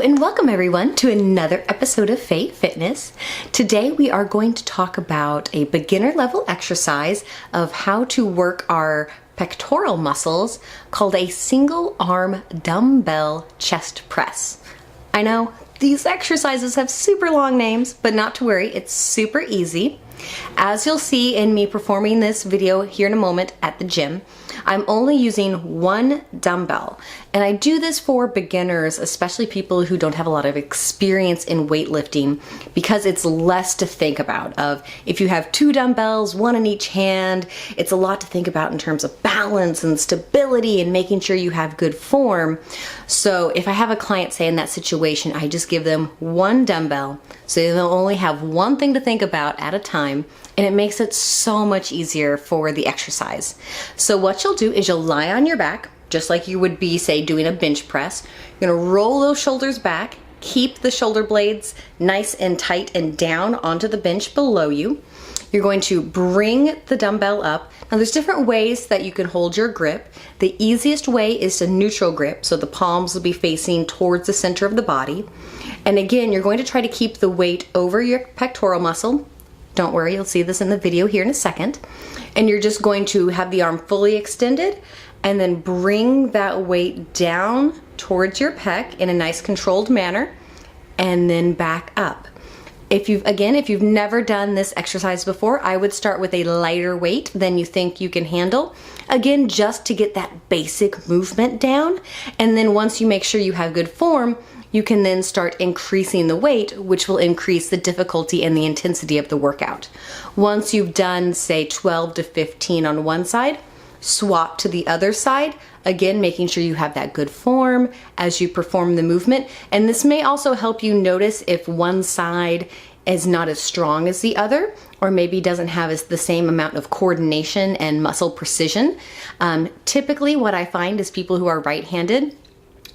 Hello and welcome everyone to another episode of Fey Fitness. Today we are going to talk about a beginner level exercise of how to work our pectoral muscles called a single arm dumbbell chest press. I know these exercises have super long names, but not to worry, it's super easy. As you'll see in me performing this video here in a moment at the gym, I'm only using one dumbbell, and I do this for beginners, especially people who don't have a lot of experience in weightlifting, because it's less to think about. If you have two dumbbells, one in each hand, it's a lot to think about in terms of balance and stability and making sure you have good form. So if I have a client, say in that situation, I just give them one dumbbell, so they'll only have one thing to think about at a time, and it makes it so much easier for the exercise. So what you'll do is you'll lie on your back, just like you would be, say, doing a bench press. You're gonna roll those shoulders back, keep the shoulder blades nice and tight and down onto the bench below you. You're going to bring the dumbbell up. Now there's different ways that you can hold your grip. The easiest way is a neutral grip, so the palms will be facing towards the center of the body. And again, you're going to try to keep the weight over your pectoral muscle. Don't worry, you'll see this in the video here in a second. And you're just going to have the arm fully extended and then bring that weight down towards your pec in a nice controlled manner and then back up. If you've never done this exercise before, I would start with a lighter weight than you think you can handle. Again, just to get that basic movement down. And then once you make sure you have good form, you can then start increasing the weight, which will increase the difficulty and the intensity of the workout. Once you've done, say, 12 to 15 on one side, swap to the other side, again, making sure you have that good form as you perform the movement. And this may also help you notice if one side is not as strong as the other, or maybe doesn't have the same amount of coordination and muscle precision. Typically, what I find is people who are right-handed,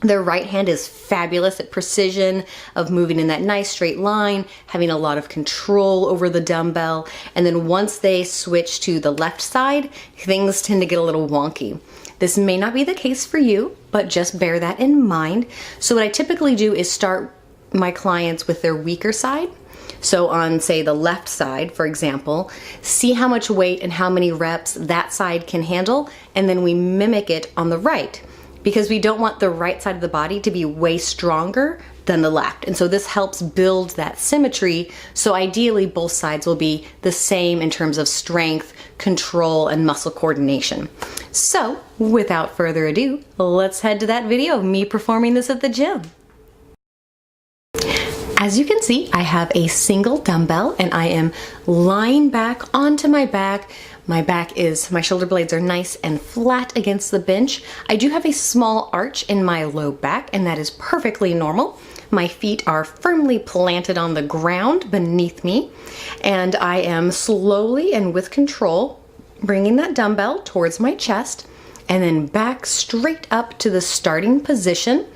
their right hand is fabulous at precision of moving in that nice straight line, having a lot of control over the dumbbell. And then once they switch to the left side, things tend to get a little wonky. This may not be the case for you, but just bear that in mind. So what I typically do is start my clients with their weaker side. So on, say, the left side, for example, see how much weight and how many reps that side can handle, and then we mimic it on the right, because we don't want the right side of the body to be way stronger than the left. And so this helps build that symmetry. So ideally, both sides will be the same in terms of strength, control, and muscle coordination. So without further ado, let's head to that video of me performing this at the gym. As you can see, I have a single dumbbell and I am lying back onto my back. My shoulder blades are nice and flat against the bench. I do have a small arch in my low back, and that is perfectly normal. My feet are firmly planted on the ground beneath me, and I am slowly and with control bringing that dumbbell towards my chest and then back straight up to the starting position.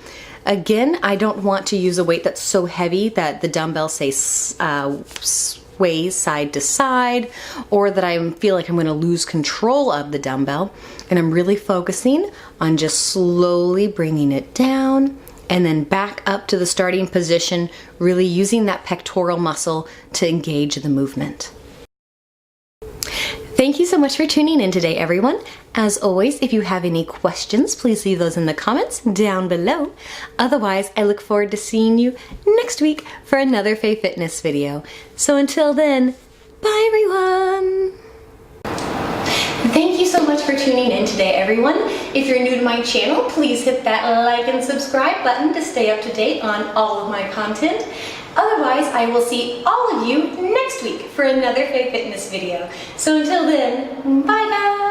Again, I don't want to use a weight that's so heavy that the dumbbell, say, sways side to side, or that I feel like I'm going to lose control of the dumbbell. And I'm really focusing on just slowly bringing it down and then back up to the starting position, really using that pectoral muscle to engage the movement. Thank you so much for tuning in today, everyone. As always, if you have any questions, please leave those in the comments down below. Otherwise, I look forward to seeing you next week for another Fey Fitness video. So until then, bye everyone! Thank you so much for tuning in today, everyone. If you're new to my channel, please hit that like and subscribe button to stay up to date on all of my content. Otherwise, I will see all of you next week for another Fey Fitness video. So until then, bye guys!